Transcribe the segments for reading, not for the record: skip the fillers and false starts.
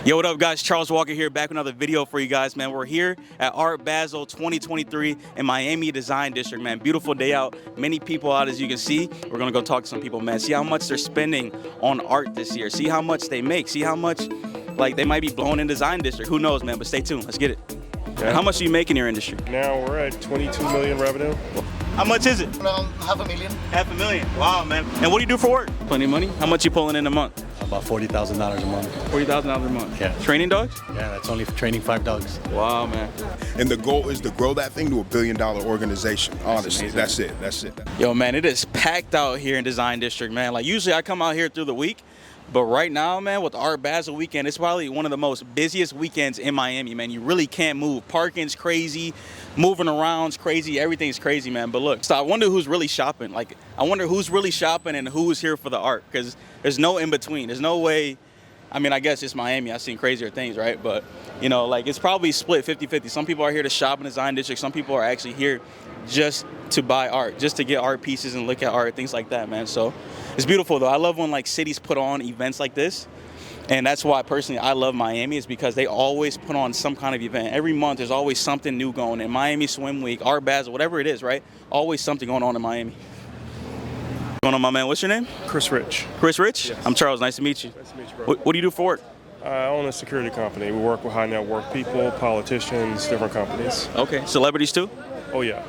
Yo, what up, guys? Charles Walker here, back with another video for you guys, man. We're here at Art Basel 2023 in Miami Design District, man. Beautiful day out. Many people out, as you can see. We're gonna go talk to some people, man. See how much they're spending on art this year. See how much they make. See how much, like, they might be blown in Design District. Who knows, man? But stay tuned. Let's get it. Yeah. How much do you make in your industry? Now we're at 22 million revenue. How much is it? Around $500,000. $500,000. Wow, man. And what do you do for work? Plenty of money? How much you pulling in a month? About $40,000 a month. $40,000 a month. Yeah. Training dogs? Yeah, that's only for training 5 dogs. Wow, man. And the goal is to grow that thing to $1 billion organization. Honestly, that's it. Yo, man, it is packed out here in Design District, man. Like, usually I come out here through the week, but right now, man, with the Art Basel weekend, it's probably one of the most busiest weekends in Miami, man. You really can't move. Parking's crazy, moving around's crazy, everything's crazy, man. But look, so I wonder who's really shopping. Like, I wonder who's really shopping and who's here for the art, because there's no in between. There's no way. I mean, I guess it's Miami. I've seen crazier things, right? But, you know, like, it's probably split 50-50. Some people are here to shop in Design District. Some people are actually here just to buy art, just to get art pieces and look at art, things like that, man. So it's beautiful, though. I love when, like, cities put on events like this. And that's why, personally, I love Miami, is because they always put on some kind of event. Every month, there's always something new going. In Miami Swim Week, Art Basel, whatever it is, right? Always something going on in Miami. What's going on, my man? What's your name? Chris Rich. Chris Rich? Yes. I'm Charles. Nice to meet you. Nice to meet you, bro. What do you do for work? I own a security company. We work with high net worth people, politicians, different companies. Okay. Celebrities, too? Oh, yeah.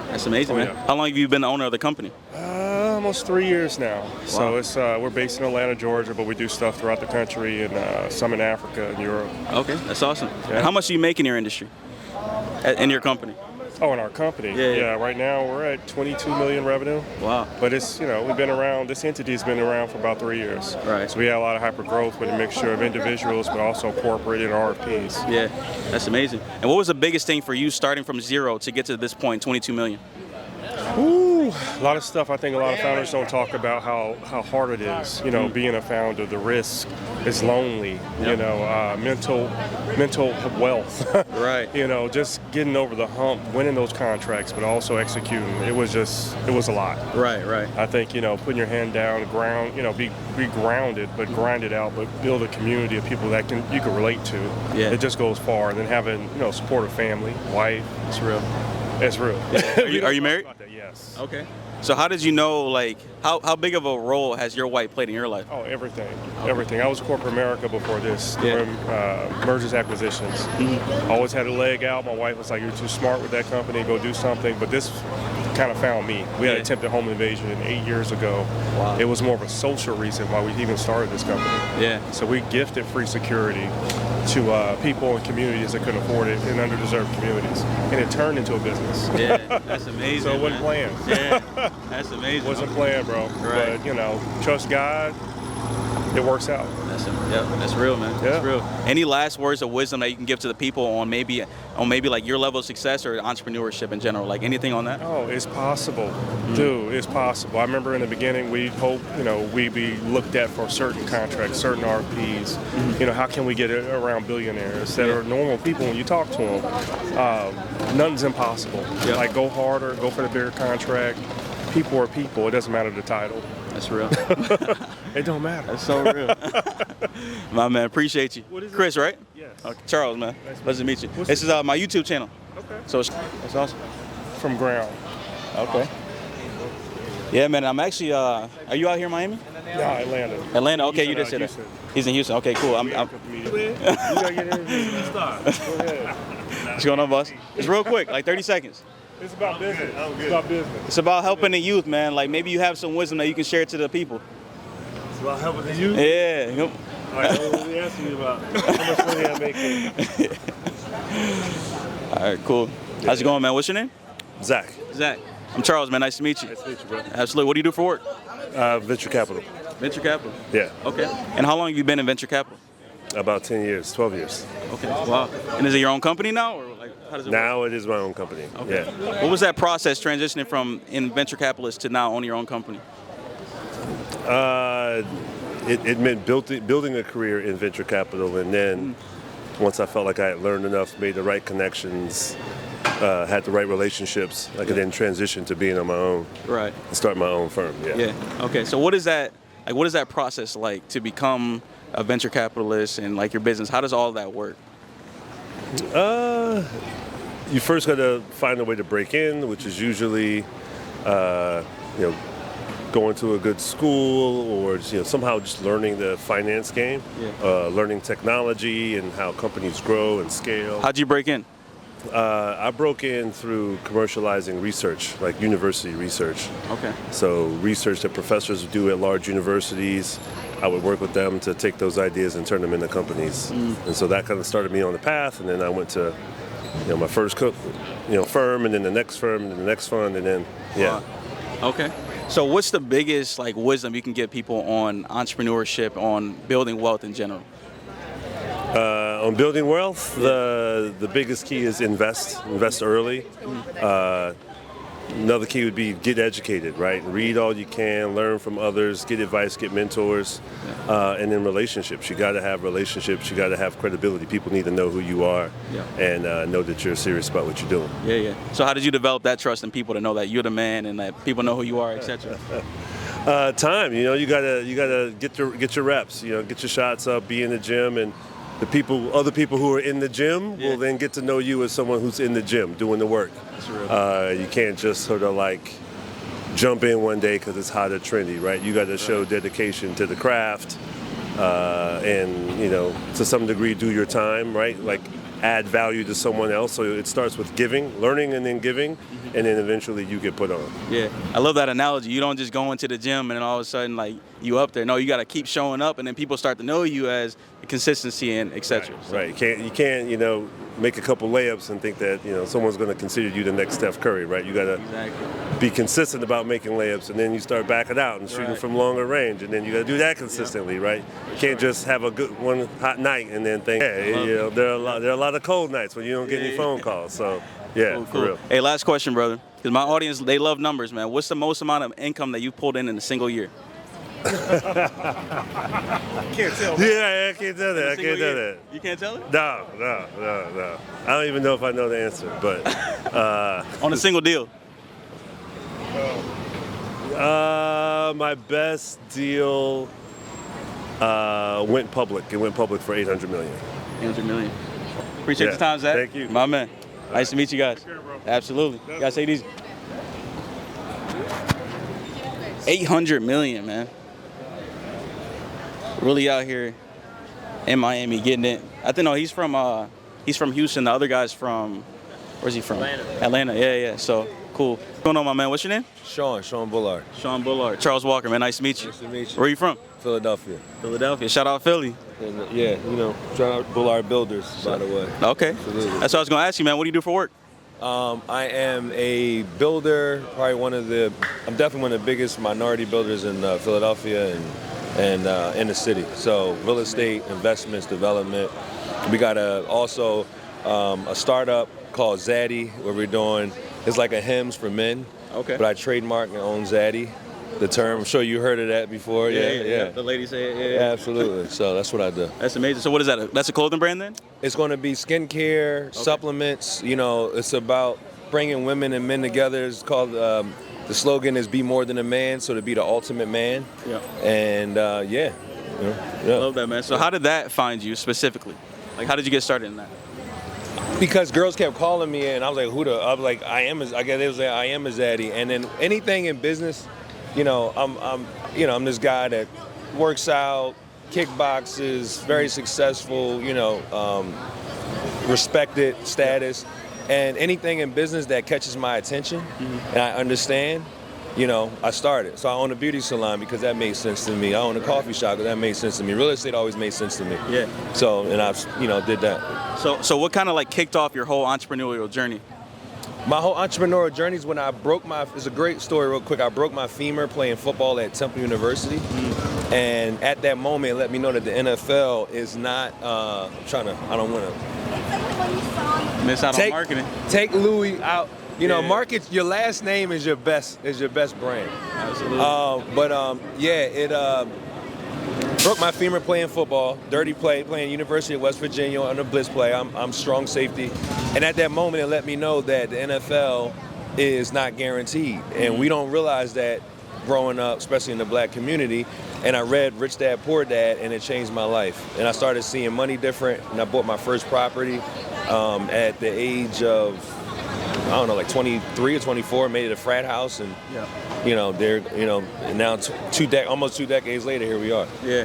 That's amazing, man. Yeah. How long have you been the owner of the company? Almost 3 years now. Wow. So it's we're based in Atlanta, Georgia, but we do stuff throughout the country and some in Africa and Europe. Okay, that's awesome. Yeah. And how much do you make in your industry, in your company? Oh, in our company? Yeah. Right now we're at 22 million revenue. Wow. But it's, we've been around, this entity's been around for about 3 years. Right. So we had a lot of hyper growth with a mixture of individuals, but also corporate and RFPs. Yeah, that's amazing. And what was the biggest thing for you starting from zero to get to this point, 22 million? Ooh, a lot of stuff. I think a lot of founders don't talk about how hard it is. Being a founder, the risk is lonely. Yep. Mental wealth. Right. Just getting over the hump, winning those contracts, but also executing. It was a lot. Right. I think putting your hand down, be grounded, but grind it out, but build a community of people that you can relate to. Yeah. It just goes far. And then having supportive family, wife. It's real. It's real. Are you married? Yes. Okay. So how did you know, like, how big of a role has your wife played in your life? Oh, everything. Everything. I was corporate America before this. Yeah. Mergers, acquisitions. Mm-hmm. Always had a leg out. My wife was like, "You're too smart with that company. Go do something." But this kind of found me. We had Yeah. attempted home invasion 8 years ago. Wow. It was more of a social reason why we even started this company. Yeah. So we gifted free security to people and communities that couldn't afford it in underdeserved communities, and it turned into a business. Yeah, that's amazing. So it wasn't man. planned. Yeah, that's amazing. Wasn't planned, bro. Right. But trust God. It works out. That's real, man. Yeah. That's real. Any last words of wisdom that you can give to the people on maybe like your level of success or entrepreneurship in general? Like, anything on that? Oh, it's possible. Dude, it's possible. I remember in the beginning we'd hope, we'd be looked at for certain contracts, certain RFPs. How can we get it around billionaires that are normal people when you talk to them? Nothing's impossible. Yep. Like, go harder, go for the bigger contract. People are people. It doesn't matter the title. That's real. It don't matter. That's so real. My man, appreciate you. What is Chris, it? right? Yes. Okay, Charles, man. Nice to Pleasure to meet you. What's This is my YouTube channel. Okay. So that's awesome. From ground. Okay. Yeah, man. I'm actually. Are you out here in Miami? No, Atlanta. Atlanta. Okay, He's you in, just said that. Houston. He's in Houston. Okay, cool. You gotta get everything. Start. Go ahead. What's going on, boss? It's real quick, like 30 seconds. It's about business. It's about business. It's about helping the youth, man. Like, maybe you have some wisdom that you can share to the people. It's about helping the youth? Yeah. Yep. All right, what are you asking me about? How much money I make? All right, cool. How's it going, man? What's your name? Zach. Zach. I'm Charles, man. Nice to meet you. Nice to meet you, bro. Absolutely. What do you do for work? Venture capital. Venture capital. Yeah. Okay. And how long have you been in venture capital? About 10 years, 12 years. Okay. Wow. And is it your own company now, or like how does it work? Now it is my own company. Okay. Yeah. What was that process transitioning from in venture capitalist to now owning your own company? It meant building a career in venture capital, and then once I felt like I had learned enough, made the right connections, had the right relationships, I could then transition to being on my own. Right. And start my own firm. Yeah. Yeah. Okay. So what is that? Like, what is that process like to become a venture capitalist and like your business? How does all that work? You first got to find a way to break in, which is usually, going to a good school or somehow just learning the finance game, learning technology and how companies grow and scale. How'd you break in? I broke in through commercializing research, like university research. Okay. So research that professors do at large universities, I would work with them to take those ideas and turn them into companies. And so that kind of started me on the path. And then I went to, my first firm, and then the next firm, and then the next fund, and then Okay. So what's the biggest like wisdom you can give people on entrepreneurship, on building wealth in general? On building wealth, the biggest key is invest early. Another key would be get educated, right? Read all you can, learn from others, get advice, get mentors, and then relationships. You got to have relationships. You got to have credibility. People need to know who you are and know that you're serious about what you're doing. Yeah. So how did you develop that trust in people to know that you're the man and that people know who you are, etc.? Time. You gotta get your reps. Get your shots up, be in the gym, and other people who are in the gym will then get to know you as someone who's in the gym doing the work. That's real. You can't just sort of like jump in one day because it's hot or trendy, right? You got to show dedication to the craft, and to some degree do your time, right? Like add value to someone else. So it starts with giving, learning, and then giving, and then eventually you get put on. Yeah, I love that analogy. You don't just go into the gym and then all of a sudden like you up there. No, you got to keep showing up, and then people start to know you as consistency and etc. Right. You can't make a couple layups and think that someone's going to consider you the next Steph Curry, right? You got to be consistent about making layups, and then you start backing out and shooting from longer range, and then you got to do that consistently, right? You can't just have a good one hot night and then think, there are a lot of cold nights when you don't get any phone calls. So Cool. For real. Hey, last question, brother, because my audience, they love numbers, man. What's the most amount of income that you pulled in a single year? Can't tell. Yeah, I can't tell that. I can't tell that. You can't tell it? No. I don't even know if I know the answer, but On a single deal. My best deal went public. It went public for $800 million. 800 million. Appreciate the time, Zach. Thank you. My man. Nice to meet you guys. Absolutely. You guys say these. 800 million, man. Really out here in Miami getting it. I think he's from Houston. The other guy's from, where's he from? Atlanta. Yeah. So cool. What's going on, my man? What's your name? Sean Bullard. Sean Bullard. Charles Walker, man. Nice to meet you. Nice to meet you. Where are you from? Philadelphia. Philadelphia. Shout out Philly. And, shout out Bullard Builders, by the way. Okay. Absolutely. That's what I was going to ask you, man. What do you do for work? I am a builder, I'm definitely one of the biggest minority builders in Philadelphia and in the city. So real estate, investments, development. We got also a startup called Zaddy, where we're doing, it's like a Hims for men. Okay. But I trademark and own Zaddy, the term. I'm sure you heard of that before. Yeah. The lady say it. Yeah, absolutely. So that's what I do. That's amazing. So what is that? That's a clothing brand then? It's going to be skincare, supplements. It's about bringing women and men together. It's called, the slogan is "Be more than a man," so to be the ultimate man. Yeah. And I love that, man. So how did that find you specifically? Like, how did you get started in that? Because girls kept calling me, and I was like, I am a zaddy. And then anything in business, I'm this guy that works out, kickboxes, very successful, respected status, and anything in business that catches my attention and I understand, I started. So I own a beauty salon because that made sense to me. I own a coffee shop because that made sense to me. Real estate always made sense to me. Yeah. So, and I've, did that. So what kind of kicked off your whole entrepreneurial journey? My whole entrepreneurial journey is when I it's a great story real quick. I broke my femur playing football at Temple University. And at that moment, it let me know that the NFL is not, I don't want to miss out on marketing. Take Louis out. Market, your last name is your best brand. Absolutely. It broke my femur playing football, dirty play, playing University of West Virginia on a blitz play. I'm strong safety. And at that moment, it let me know that the NFL is not guaranteed. And we don't realize that growing up, especially in the black community, and I read Rich Dad Poor Dad, and it changed my life. And I started seeing money different, and I bought my first property at the age of, I don't know, like 23 or 24, made it a frat house, and and now almost 2 decades later, here we are. Yeah.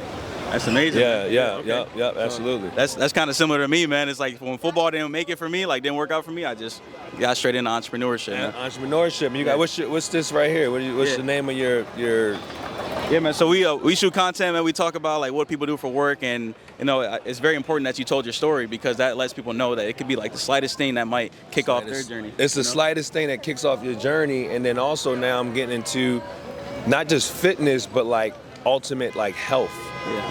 That's amazing. Yeah, absolutely. That's kind of similar to me, man. It's like when football didn't make it for me, like didn't work out for me, I just got straight into entrepreneurship. Man. Entrepreneurship. You got what's this right here? What's the name of your? Yeah, man. So we shoot content, man. We talk about like what people do for work, and it's very important that you told your story because that lets people know that it could be like the slightest thing that might kick off their journey. It's the slightest thing that kicks off your journey, and then also now I'm getting into not just fitness, but like ultimate like health.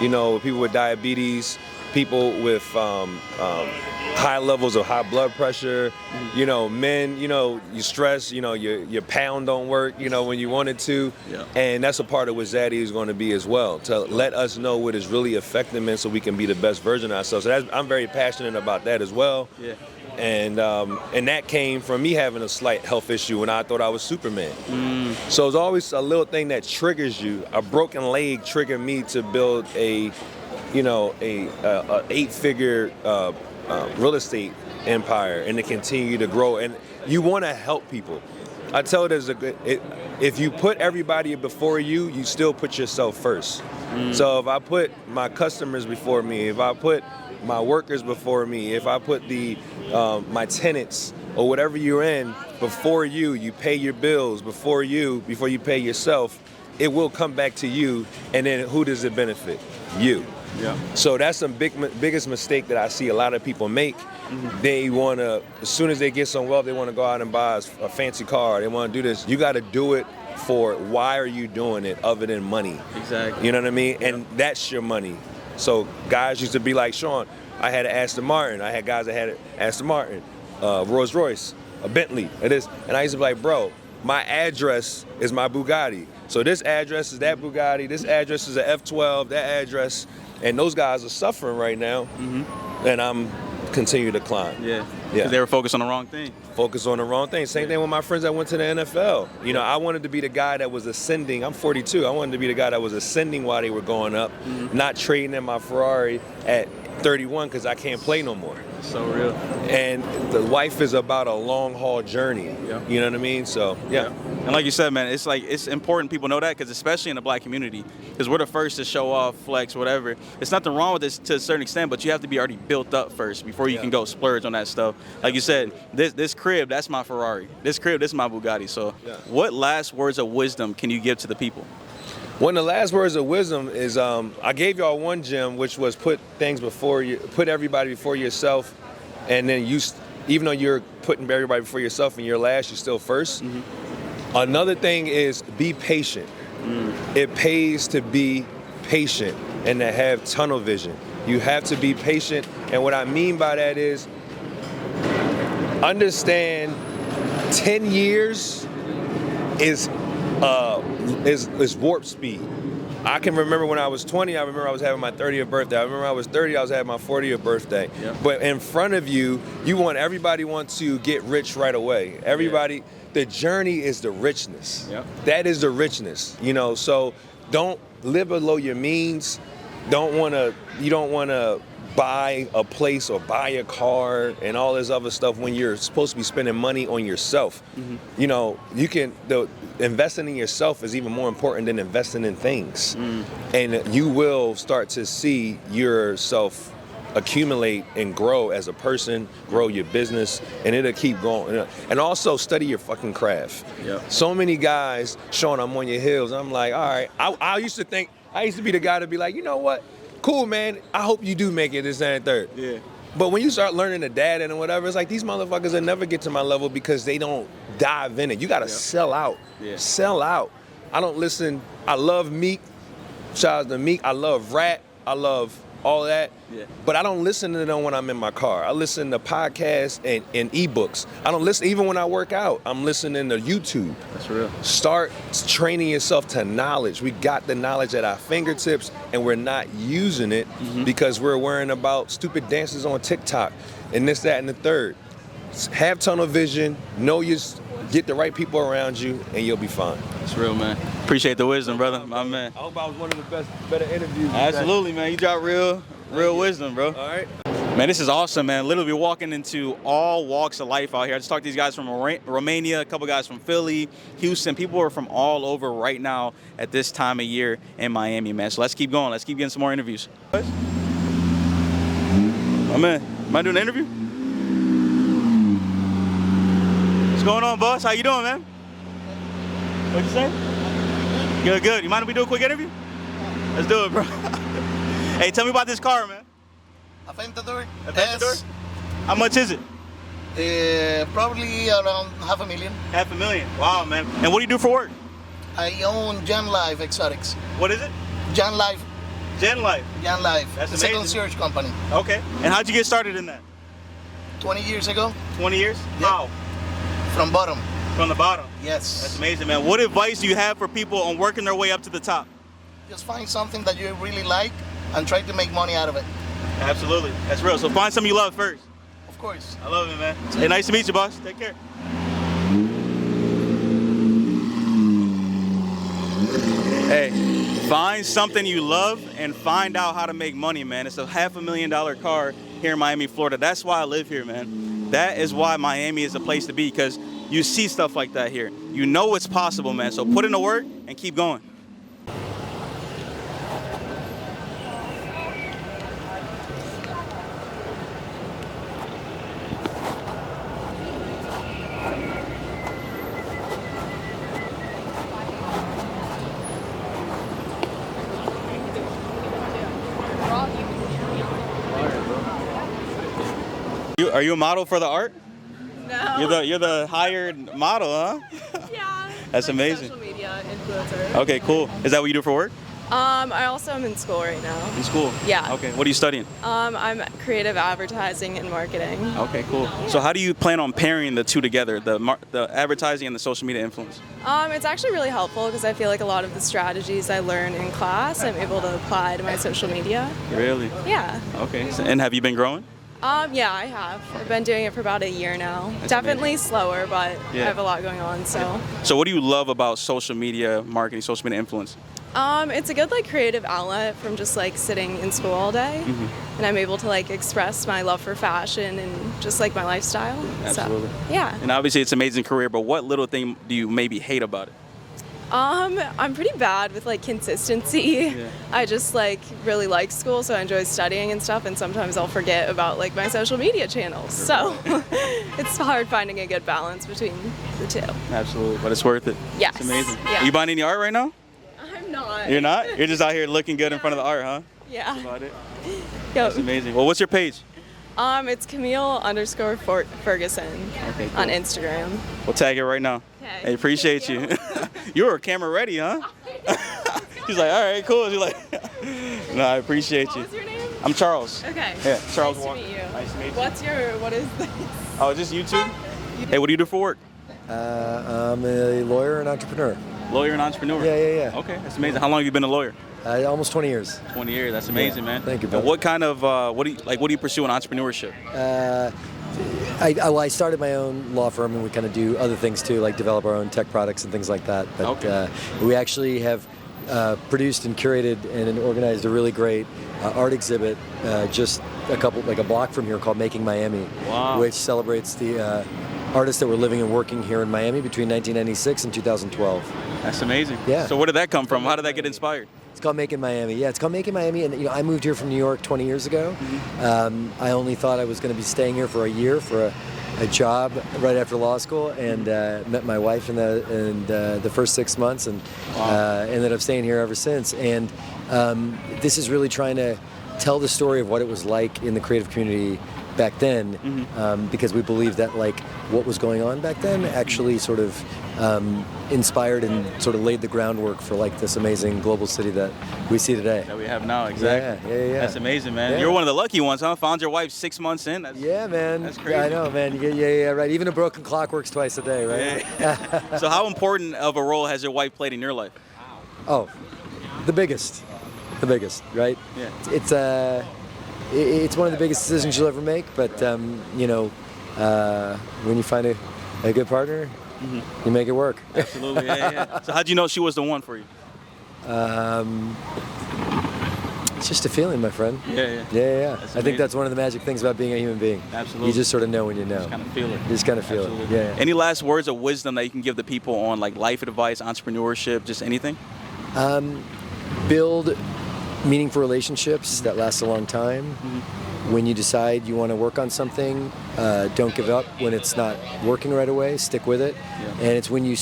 Yeah. People with diabetes, people with high levels of high blood pressure, men, you stress, your pound don't work, when you want it to. Yeah. And that's a part of what Zaddy is going to be as well, to let us know what is really affecting men so we can be the best version of ourselves. So I'm very passionate about that as well. Yeah. And that came from me having a slight health issue when I thought I was Superman. So it's always a little thing that triggers you. A broken leg triggered me to build a 8-figure real estate empire and to continue to grow. And you want to help people. I tell it as if you put everybody before you, you still put yourself first. So if I put my customers before me, if I put my workers before me, if I put my tenants or whatever you're in before you, you pay your bills before you pay yourself, it will come back to you, and then who does it benefit? You. Yeah. So that's the biggest mistake that I see a lot of people make. They want to, as soon as they get some wealth, they want to go out and buy a fancy car. They want to do this. You got to do it for why are you doing it other than money? Exactly. You know what I mean? Yeah. And that's your money. So guys used to be like, Sean, I had an Aston Martin. I had guys that had an Aston Martin, Rolls Royce, a Bentley, and I used to be like, bro, my address is my Bugatti. So this address is that Bugatti, this address is a F12, that address, and those guys are suffering right now, and I'm continue to climb. Yeah. Because they were focused on the wrong thing. Focused on the wrong thing. Same thing with my friends that went to the NFL. I wanted to be the guy that was ascending. I'm 42. I wanted to be the guy that was ascending while they were going up, not trading in my Ferrari at 31 because I can't play no more. So real. And the life is about a long haul journey. Yeah. You know what I mean? So yeah. And like you said, man, it's important people know that because especially in the black community, because we're the first to show off, flex, whatever. It's nothing wrong with this to a certain extent, but you have to be already built up first before you can go splurge on that stuff. Like you said, this crib, that's my Ferrari. This crib, this is my Bugatti. So what last words of wisdom can you give to the people? One of the last words of wisdom is I gave y'all one gem, which was put everybody before yourself, and then even though you're putting everybody before yourself and you're last, you're still first. Another thing is be patient. It pays to be patient and to have tunnel vision. You have to be patient, and what I mean by that is understand 10 years is warp speed. I can remember when I was 20, I remember I was having my 30th birthday. I remember I was 30, I was having my 40th birthday. Yep. But in front of you, everybody wants to get rich right away. Everybody, the journey is the richness. Yep. That is the richness, so don't live below your means. You don't want to buy a place or buy a car and all this other stuff when you're supposed to be spending money on yourself. Investing in yourself is even more important than investing in things. And you will start to see yourself accumulate and grow as a person, grow your business, and it'll keep going. And also study your fucking craft. Yep. So many guys, Sean, I'm on your heels. I'm like, all right. I used to be the guy to be like, you know what? Cool, man. I hope you do make it this and third. Yeah. But when you start learning the data and whatever, it's like these motherfuckers will never get to my level because they don't dive in it. You gotta sell out. Yeah. Sell out. I don't listen. I love Meek. Shout out to Meek. I love rap. I love all that. Yeah. But I don't listen to them when I'm in my car. I listen to podcasts and ebooks. I don't listen even when I work out. I'm listening to YouTube. That's real. Start training yourself to knowledge. We got the knowledge at our fingertips and we're not using it because we're worrying about stupid dances on TikTok and this, that, and the third. have tunnel vision, get the right people around you, and you'll be fine. It's real, man. Appreciate the wisdom, brother. My man. I hope I was one of the better interviews. Absolutely, man. You got real wisdom, bro. All right. Man, this is awesome, man. Literally walking into all walks of life out here. I just talked to these guys from Romania, a couple guys from Philly, Houston. People are from all over right now at this time of year in Miami, man. So let's keep going. Let's keep getting some more interviews. My man, am I doing an interview? What's going on, boss? How you doing, man? What'd you say? Good, good. You mind if we do a quick interview? Let's do it, bro. Hey, tell me about this car, man. Aventador Aventador? How much is it? Probably around $500,000. $500,000. Wow, man. And what do you do for work? I own Jan Life Exotics. What is it? Jan Life. Gen Life. Jan Life. That's it's a amazing. concierge company. Okay. And how'd you get started in that? 20 years ago. 20 years? Yeah. How? From bottom. From the bottom. Yes. That's amazing, man. What advice do you have for people on working their way up to the top? Just find something that you really like and try to make money out of it. Absolutely. That's real. So find something you love first. Of course. I love it, man. Hey, nice to meet you, boss. Take care. Hey, find something you love and find out how to make money, man. It's a $500,000 car here in Miami, Florida. That's why I live here, man. That is why Miami is a place to be, because you see stuff like that here. You know it's possible, man. So put in the work and keep going. Are you a model for the art? No. You're the hired model, huh? Yeah. That's amazing. Social media influencer. Okay, cool. Is that what you do for work? I also am in school right now. In school? Yeah. Okay. What are you studying? I'm creative advertising and marketing. Okay, cool. So how do you plan on pairing the two together, the advertising and the social media influence? It's actually really helpful because I feel like a lot of the strategies I learn in class, I'm able to apply to my social media. Really? Yeah. Okay. And have you been growing? Yeah, I have. I've been doing it for about a year now. That's Definitely slower, but Yeah. I have a lot going on, so. So what do you love about social media marketing, social media influence? It's a good creative outlet from just sitting in school all day, and I'm able to express my love for fashion and just my lifestyle. Absolutely. So, yeah. And obviously it's an amazing career, but what little thing do you maybe hate about it? I'm pretty bad with consistency. Yeah. I just really like school, so I enjoy studying and stuff, and sometimes I'll forget about my social media channels. So it's hard finding a good balance between the two. Absolutely, but it's worth it. Yes. It's amazing. Yeah. Are you buying any art right now? I'm not. You're not? You're just out here looking good in front of the art, huh? Yeah. That's about it. Yep. That's amazing. Well, what's your page? It's Camille_Ferguson Okay, cool. on Instagram. We'll tag it right now. Okay. Hey, appreciate you. You were camera ready, huh? She's like, all right, cool. She's like, no, I appreciate you. What was your name? I'm Charles. Okay. Yeah, Charles Nice to Walker. meet you. Nice to meet you. What is this? Oh, just YouTube? Hey, what do you do for work? I'm a lawyer and entrepreneur. Lawyer and entrepreneur? Yeah. Okay, that's amazing. How long have you been a lawyer? Almost 20 years. 20 years. That's amazing, man. Thank you, And brother. what kind of what do you pursue in entrepreneurship? I started my own law firm, and we kind of do other things too, like develop our own tech products and things like that. But Okay. we actually have produced and curated and organized a really great art exhibit just a block from here called Making Miami, Wow. which celebrates the artists that were living and working here in Miami between 1996 and 2012. That's amazing. Yeah. So where did that come from? How did that get inspired? It's called Making Miami. Yeah, it's called Making Miami, and I moved here from New York 20 years ago. I only thought I was going to be staying here for a year for a job right after law school, and met my wife in the first 6 months, and ended up staying here ever since. And this is really trying to tell the story of what it was like in the creative community back then, because we believe that what was going on back then actually sort of inspired and sort of laid the groundwork for this amazing global city that we see today. That we have now, exactly. Yeah. That's amazing, man. Yeah. You're one of the lucky ones, huh? Found your wife 6 months in. Yeah, man. That's crazy. I know, man. Yeah, right. Even a broken clock works twice a day, right? Yeah. So how important of a role has your wife played in your life? Oh, the biggest, right? Yeah. It's one of the biggest decisions you'll ever make, but when you find a good partner, you make it work. Absolutely, yeah. So how'd you know she was the one for you? It's just a feeling, my friend. Yeah. I think that's one of the magic things about being a human being. Absolutely. You just sort of know when you know. Just kind of feel it. You just kind of feel Absolutely. it. Yeah. Any last words of wisdom that you can give the people on like life advice, entrepreneurship, just anything? Build meaningful relationships that last a long time. When you decide you want to work on something, don't give up when it's not working right away. Stick with it. And it's when you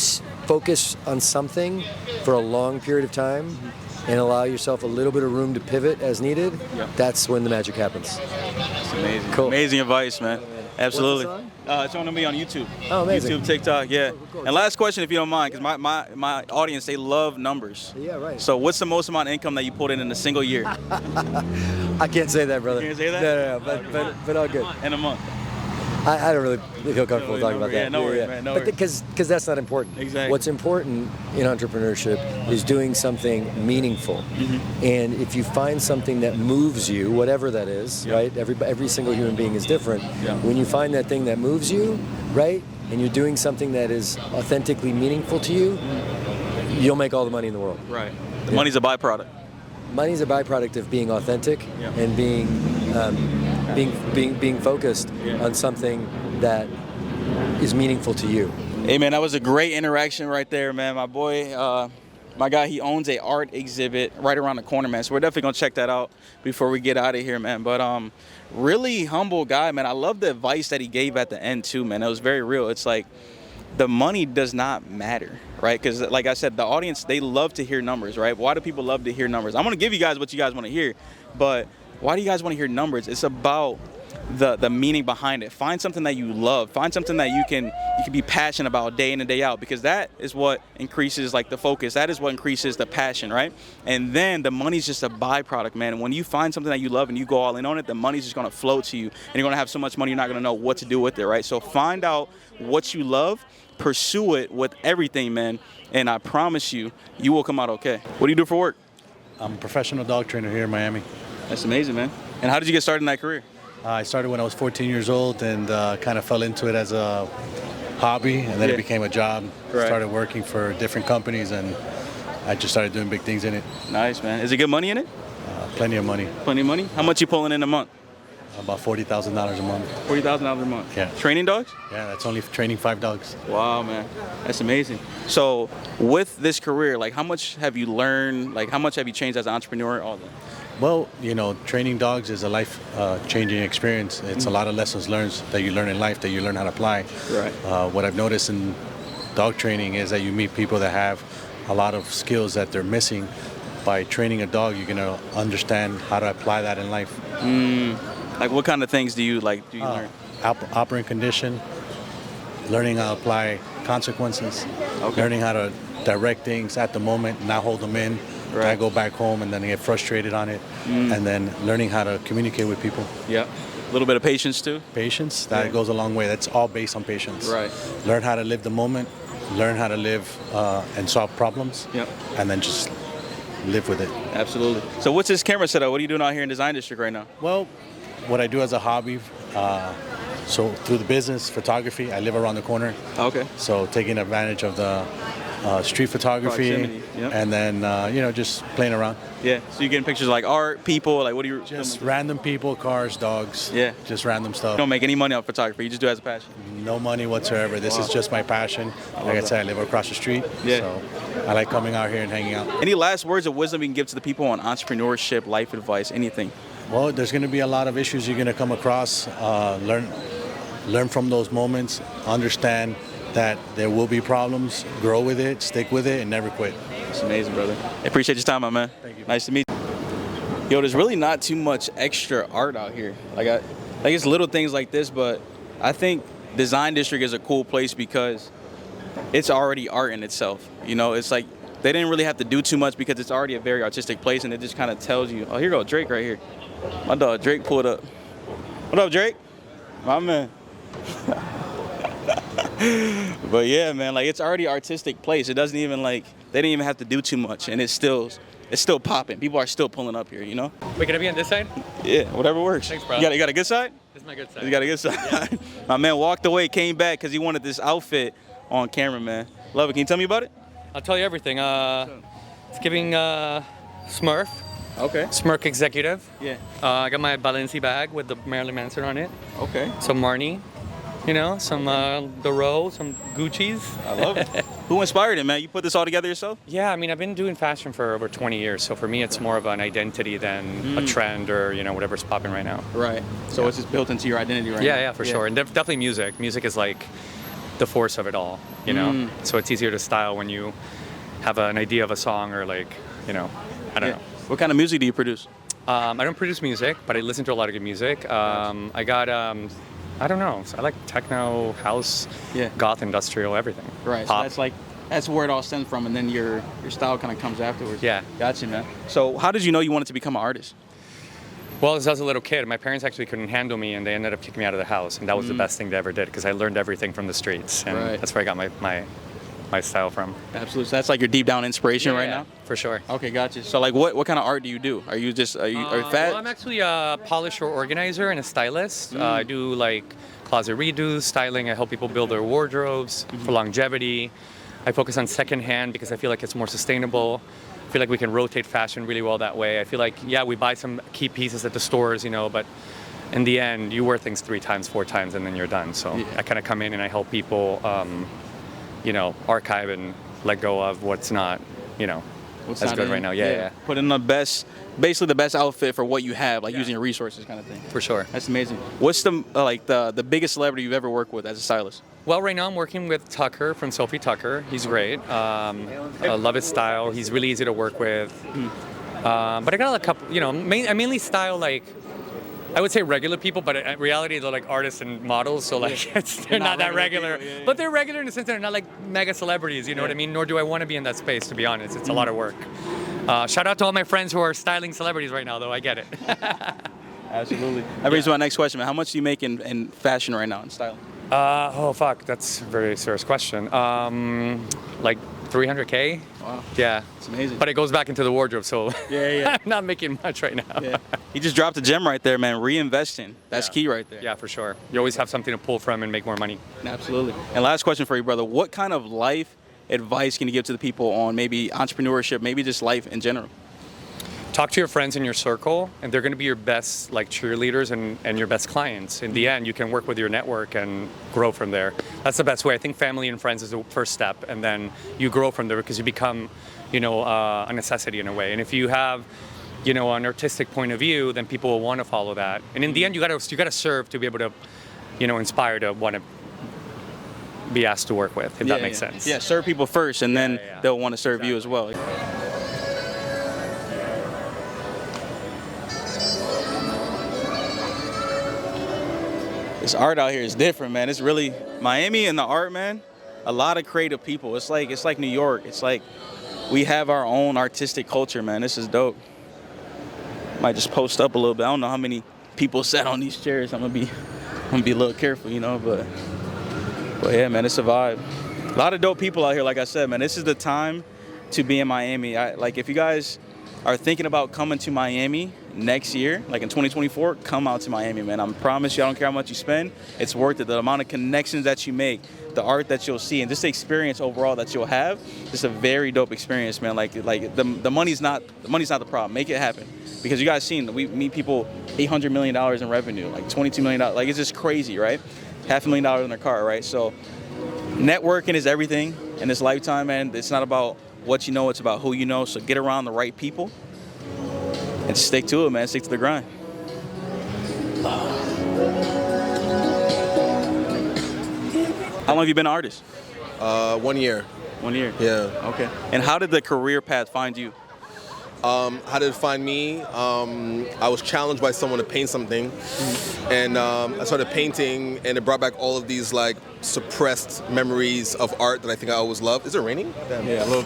focus on something for a long period of time and allow yourself a little bit of room to pivot as needed, that's when the magic happens. That's amazing. Cool. Amazing advice, man. Absolutely. What's this It's going to be on YouTube. Oh, amazing. YouTube, TikTok, yeah. And last question, if you don't mind, because my audience, they love numbers. Yeah, right. So what's the most amount of income that you pulled in a single year? I can't say that, brother. You can't say that? No, but all good. In a month. I don't really feel comfortable talking about that. Yeah, no worries, man. No but worries. Because that's not important. Exactly. What's important in entrepreneurship is doing something meaningful. And if you find something that moves you, whatever that is, right? Every single human being is different. When you find that thing that moves you, right? And you're doing something that is authentically meaningful to you, you'll make all the money in the world. Right. The money's a byproduct. Money's a byproduct of being authentic and being focused on something that is meaningful to you. Hey man, that was a great interaction right there, man. My boy, my guy, he owns a art exhibit right around the corner, man. So we're definitely gonna check that out before we get out of here, man. But really humble guy, man. I love the advice that he gave at the end too, man. It was very real. It's like the money does not matter, right? Because like I said, the audience, they love to hear numbers, right? Why do people love to hear numbers? I'm gonna give you guys what you guys want to hear, but why do you guys want to hear numbers? It's about the meaning behind it. Find something that you love. Find something that you can be passionate about day in and day out, because that is what increases like the focus. That is what increases the passion, right? And then the money's just a byproduct, man. And when you find something that you love and you go all in on it, the money's just gonna flow to you, and you're gonna have so much money you're not gonna know what to do with it, right? So find out what you love, pursue it with everything, man, and I promise you, you will come out okay. What do you do for work? I'm a professional dog trainer here in Miami. That's amazing, man. And how did you get started in that career? I started when I was 14 years old and kind of fell into it as a hobby, and then it became a job. Right. Started working for different companies, and I just started doing big things in it. Nice, man. Is it good money in it? Plenty of money. Plenty of money? How much you pulling in a month? About $40,000 a month. $40,000 a month? Yeah. Training dogs? Yeah, that's only for training 5 dogs. Wow, man. That's amazing. So with this career, like how much have you learned? Like how much have you changed as an entrepreneur? All that? Well, you know, training dogs is a life-changing experience. It's a lot of lessons learned that you learn in life that you learn how to apply. Right. What I've noticed in dog training is that you meet people that have a lot of skills that they're missing. By training a dog, you're going to understand how to apply that in life. Like what kind of things do you learn? Operant condition, learning how to apply consequences, learning how to direct things at the moment, not hold them in. Right. I go back home and then get frustrated on it, and then learning how to communicate with people. Yeah. A little bit of patience too. Patience, that goes a long way. That's all based on patience. Right. Learn how to live the moment, learn how to live and solve problems, and then just live with it. Absolutely. So what's this camera setup? What are you doing out here in Design District right now? Well, what I do as a hobby, so through the business, photography, I live around the corner. Okay. So taking advantage of the street photography, Proximity, and then just playing around. Yeah. So you're getting pictures of like art, people, like what do you? Just random people, cars, dogs. Yeah. Just random stuff. You don't make any money off photography. You just do it as a passion. No money whatsoever. This is just my passion. Like I said, I live across the street. Yeah. So I like coming out here and hanging out. Any last words of wisdom you can give to the people on entrepreneurship, life advice, anything? Well, there's going to be a lot of issues you're going to come across. Learn from those moments. Understand that there will be problems. Grow with it, stick with it, and never quit. It's amazing, brother. I appreciate your time, my man. Thank you. Nice to meet you. Yo, there's really not too much extra art out here. Like it's little things like this, but I think Design District is a cool place because it's already art in itself. You know, it's like they didn't really have to do too much because it's already a very artistic place, and it just kind of tells you. Oh, here go Drake right here. My dog Drake pulled up. What up, Drake? My man. But yeah, man, like it's already artistic place. It doesn't even they didn't even have to do too much, and it's still popping. People are still pulling up here, you know? Wait, can I be on this side? Yeah, whatever works. Thanks, bro. You got a good side? This is my good side. You got a good side. My man walked away, came back because he wanted this outfit on camera, man. Love it. Can you tell me about it? I'll tell you everything. It's giving Smurf. Okay. Smurf Executive. Yeah. I got my Balenci bag with the Marilyn Manson on it. Okay. Some Marni. You know, some Doro, some Gucci's. I love it. Who inspired it, man? You put this all together yourself? Yeah, I mean, I've been doing fashion for over 20 years, so for me, it's more of an identity than a trend or, you know, whatever's popping right now. Right. So it's just built into your identity right now? Yeah, for sure. And definitely music. Music is like the force of it all, you know? So it's easier to style when you have an idea of a song or like, you know, I don't know. What kind of music do you produce? I don't produce music, but I listen to a lot of good music. I got, I don't know. I like techno, house, goth, industrial, everything. Right. Pop. So that's where it all stems from, and then your style kind of comes afterwards. Yeah. Gotcha, man. So how did you know you wanted to become an artist? Well, as I was a little kid, my parents actually couldn't handle me, and they ended up kicking me out of the house, and that was the best thing they ever did because I learned everything from the streets, and that's where I got my style from. Absolutely. So that's like your deep down inspiration right now? For sure. Okay, gotcha. So like what kind of art do you do? Are you fat? Well, I'm actually a polisher organizer and a stylist. I do like closet redos, styling. I help people build their wardrobes for longevity. I focus on secondhand because I feel like it's more sustainable. I feel like we can rotate fashion really well that way. I feel like, yeah, we buy some key pieces at the stores, you know, but in the end, you wear things 3 times, 4 times, and then you're done. So I kind of come in and I help people, you know, archive and let go of what's not, you know, what's as not good in, right now. Yeah. Put in basically the best outfit for what you have, like using your resources kind of thing. For sure. That's amazing. What's the biggest celebrity you've ever worked with as a stylist? Well, right now I'm working with Tucker from Sophie Tucker. He's great. I love his style. He's really easy to work with. But I got a couple, you know, I mainly style like, I would say regular people, but in reality they're like artists and models, so like they're not that regular. But they're regular in the sense that they're not like mega celebrities, you know what I mean? Nor do I want to be in that space, to be honest. It's a lot of work. Shout out to all my friends who are styling celebrities right now, though. I get it. Absolutely. That brings me to my next question, man. How much do you make in fashion right now in styling? Oh, fuck. That's a very serious question. Like 300K? Wow. Yeah. It's amazing. But it goes back into the wardrobe, so yeah. I'm not making much right now. Yeah. You just dropped a gem right there, man. Reinvesting. That's key right there. Yeah, for sure. You always have something to pull from and make more money. Absolutely. And last question for you, brother. What kind of life advice can you give to the people on maybe entrepreneurship, maybe just life in general? Talk to your friends in your circle, and they're going to be your best like cheerleaders and your best clients. In the end, you can work with your network and grow from there. That's the best way. I think family and friends is the first step, and then you grow from there because you become, you know, a necessity in a way. And if you have, you know, an artistic point of view, then people will want to follow that. And in the end, you got to serve to be able to, you know, inspire to want to be asked to work with, if that makes sense. Yeah, serve people first, and then they'll want to serve you as well. This art out here is different, man. It's really Miami and the art, man. A lot of creative people. It's like New York. It's like we have our own artistic culture, man. This is dope. Might just post up a little bit. I don't know how many people sat on these chairs. I'm gonna be a little careful, you know. But yeah, man, it's a vibe. A lot of dope people out here. Like I said, man, this is the time to be in Miami. Like if you guys are thinking about coming to Miami next year, like in 2024, come out to Miami, man. I promise you, I don't care how much you spend, it's worth it. The amount of connections that you make, the art that you'll see, and just the experience overall that you'll have, it's a very dope experience, man. Like the money's not the problem. Make it happen, because you guys seen, we meet people $800 million in revenue, like $22 million, like it's just crazy, right? $500,000 in their car, right? So networking is everything in this lifetime, man. It's not about what you know, it's about who you know. So get around the right people and stick to it, man. Stick to the grind. How long have you been an artist? 1 year. 1 year? Yeah. Okay. And how did the career path find you? How did it find me? I was challenged by someone to paint something, and I started painting, and it brought back all of these like suppressed memories of art that I think I always loved. Is it raining? Yeah, a little.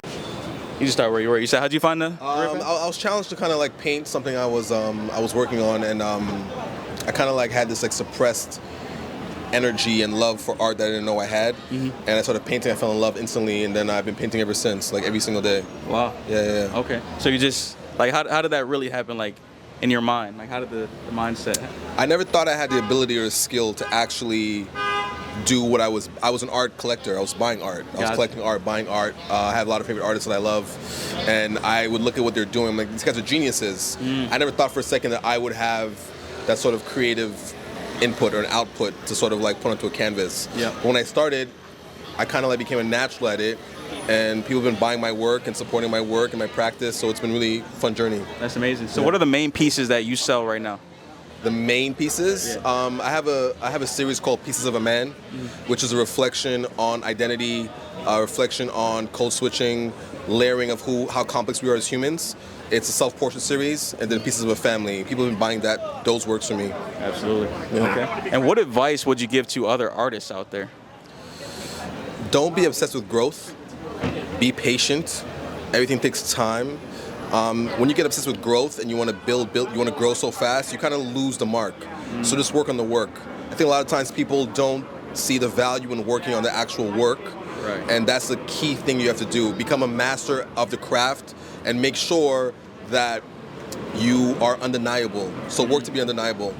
You just start where you were. You said, how'd you find the? I was challenged to kind of like paint something I was working on, and I kind of like had this like suppressed energy and love for art that I didn't know I had. And I started painting. I fell in love instantly, and then I've been painting ever since, like every single day. Wow. Yeah. Okay. So you just like how did that really happen? Like in your mind? Like, how did the mindset happen? I never thought I had the ability or skill to actually do what I was an art collector. I was buying art. I was collecting art, buying art. I have a lot of favorite artists that I love, and I would look at what they're doing. I'm like, these guys are geniuses. I never thought for a second that I would have that sort of creative input or an output to sort of like put onto a canvas. But when I started, I kind of like became a natural at it, and people have been buying my work and supporting my work and my practice, so it's been really fun journey. That's amazing. So what are the main pieces that you sell right now? The main pieces, I have a series called Pieces of a Man, which is a reflection on identity, a reflection on code switching, layering of how complex we are as humans. It's a self-portrait series, and then Pieces of a Family. People have been buying those works for me. Absolutely. Okay. And what advice would you give to other artists out there? Don't be obsessed with growth. Be patient. Everything takes time. When you get obsessed with growth and you want to build, you want to grow so fast, you kind of lose the mark. So just work on the work. I think a lot of times people don't see the value in working on the actual work. And that's the key thing you have to do. Become a master of the craft and make sure that you are undeniable. So work to be undeniable.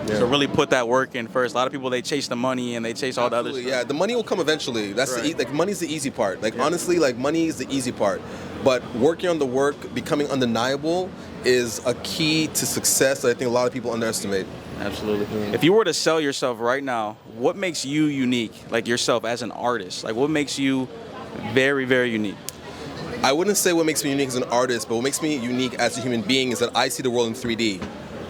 So really put that work in first. A lot of people, they chase the money and they chase all the other stuff. Yeah, the money will come eventually. That's like money's the easy part. Like honestly, like money is the easy part. But working on the work, becoming undeniable is a key to success that I think a lot of people underestimate. Absolutely. If you were to sell yourself right now, what makes you unique, like yourself as an artist? Like what makes you very, very unique? I wouldn't say what makes me unique as an artist, but what makes me unique as a human being is that I see the world in 3D.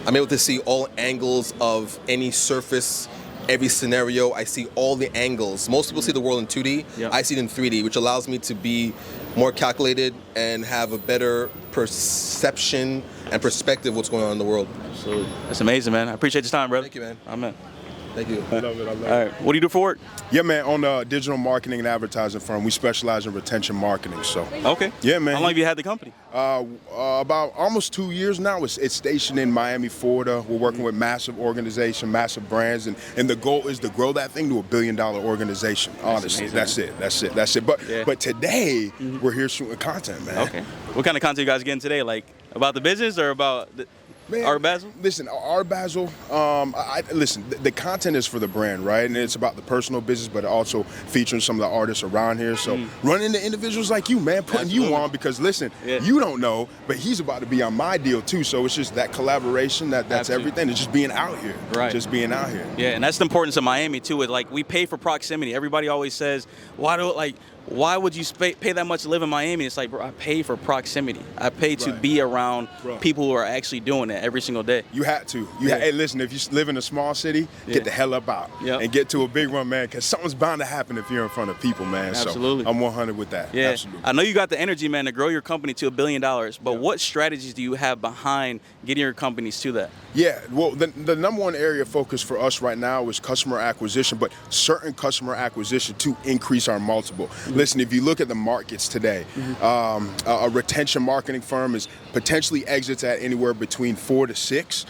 I'm able to see all angles of any surface, every scenario. I see all the angles. Most people see the world in 2D. I see it in 3D, which allows me to be more calculated and have a better perception and perspective of what's going on in the world. Absolutely. That's amazing, man. I appreciate your time, brother. Thank you, man. Amen. Thank you. I love it. All right. What do you do for work? Yeah, man. On a digital marketing and advertising firm, we specialize in retention marketing. So. Okay. Yeah, man. How long have you had the company? About almost 2 years now. It's stationed in Miami, Florida. We're working with massive organizations, massive brands, and the goal is to grow that thing to $1 billion organization. Honestly, that's it. But today we're here shooting content, man. Okay. What kind of content you guys getting today? Like about the business or about Art Basel? Listen, Art Basel, listen, the content is for the brand, right? And it's about the personal business, but also featuring some of the artists around here. So run into individuals like you, man, putting you on because, listen, you don't know, but he's about to be on my deal too. So it's just that collaboration, that's everything. It's just being out here. Right. Just being out here. Yeah, and that's the importance of Miami too. Is like we pay for proximity. Everybody always says, why would you pay that much to live in Miami? It's like, bro, I pay for proximity. I pay to be around people who are actually doing it every single day. You had to. Hey, listen, if you live in a small city, get the hell up out and get to a big one, man, because something's bound to happen if you're in front of people, man. Absolutely. So I'm 100 with that. Yeah. Absolutely. I know you got the energy, man, to grow your company to $1 billion, but what strategies do you have behind getting your companies to that? Yeah, well, the number one area of focus for us right now is customer acquisition, but certain customer acquisition to increase our multiple. Listen, if you look at the markets today, a retention marketing firm is potentially exits at anywhere between 4 to 6.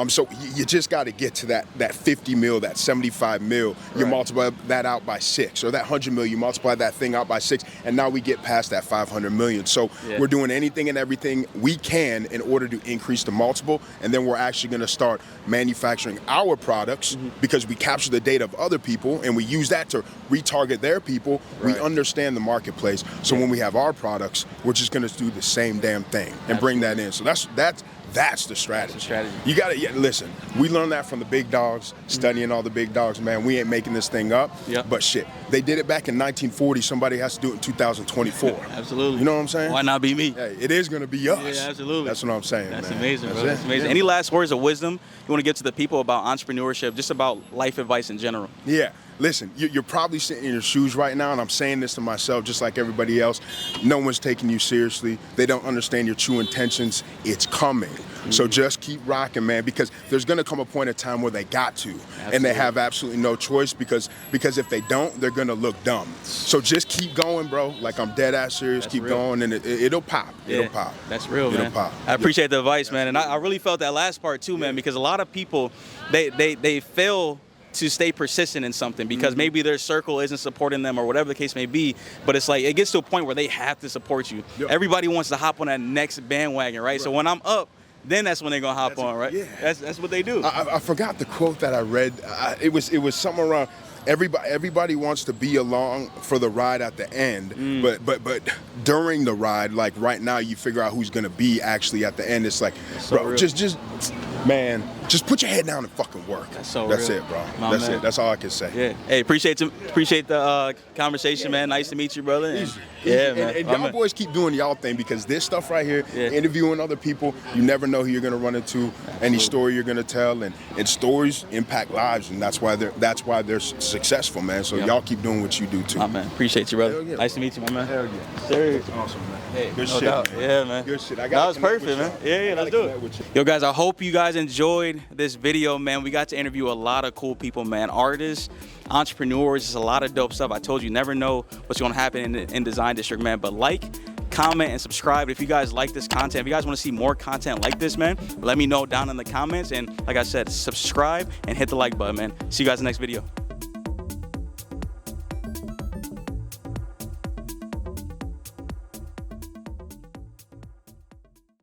So you just got to get to that 50 mil, that 75 mil. You multiply that out by 6, or that 100 mil, you multiply that thing out by 6, and now we get past that 500 million. So we're doing anything and everything we can in order to increase the multiple, and then we're actually going to start manufacturing our products because we capture the data of other people and we use that to retarget their people. We understand the marketplace, so when we have our products, we're just going to do the same damn thing and bring that in. So that's the strategy. You got to listen. We learned that from the big dogs, studying all the big dogs. Man, we ain't making this thing up. But shit, they did it back in 1940. Somebody has to do it in 2024. Absolutely. You know what I'm saying? Why not be me? Hey, it is going to be us. Yeah, absolutely. That's what I'm saying. That's man. amazing, bro. That's amazing. Any last words of wisdom you want to give to the people about entrepreneurship, just about life advice in general? Yeah. Listen, you're probably sitting in your shoes right now, and I'm saying this to myself just like everybody else. No one's taking you seriously. They don't understand your true intentions. It's coming. So just keep rocking, man, because there's going to come a point in time where they got to, and they have absolutely no choice because if they don't, they're going to look dumb. So just keep going, bro. Like, I'm dead ass serious. Keep going, and it'll pop. It'll pop. That's real, man. It'll pop. I appreciate the advice, man, and I really felt that last part too, man, because a lot of people, they fail to stay persistent in something because maybe their circle isn't supporting them or whatever the case may be, but it's like it gets to a point where they have to support you. Everybody wants to hop on that next bandwagon, right? So when I'm up, then that's when they're gonna hop on, right? Yeah. That's what they do. I forgot the quote that I read. It was somewhere around. Everybody wants to be along for the ride at the end, but during the ride, like right now, you figure out who's gonna be actually at the end. It's like, so bro, real. just put your head down and fucking work. That's real. it, bro. That's it. That's all I can say. Yeah. Hey, appreciate the conversation, man. Nice to meet you, brother. Easy. Yeah, man. And y'all boys keep doing y'all thing, because this stuff right here, interviewing other people, you never know who you're gonna run into, any story you're gonna tell, and stories impact lives, and that's why they're successful, man. So y'all keep doing what you do too. Man, appreciate you, brother. Hell yeah, nice to meet you, my man. Hell yeah. Sir. Awesome, man. Hey, good no shit, doubt. man. Yeah, man. Good shit. That was perfect, man. Yeah, let's do it. Yo, guys, I hope you guys enjoyed this video, man. We got to interview a lot of cool people, man. Artists, entrepreneurs, just a lot of dope stuff. I told you, never know what's going to happen in Design District, man. But like, comment, and subscribe if you guys like this content. If you guys want to see more content like this, man, let me know down in the comments. And like I said, subscribe and hit the like button, man. See you guys in the next video.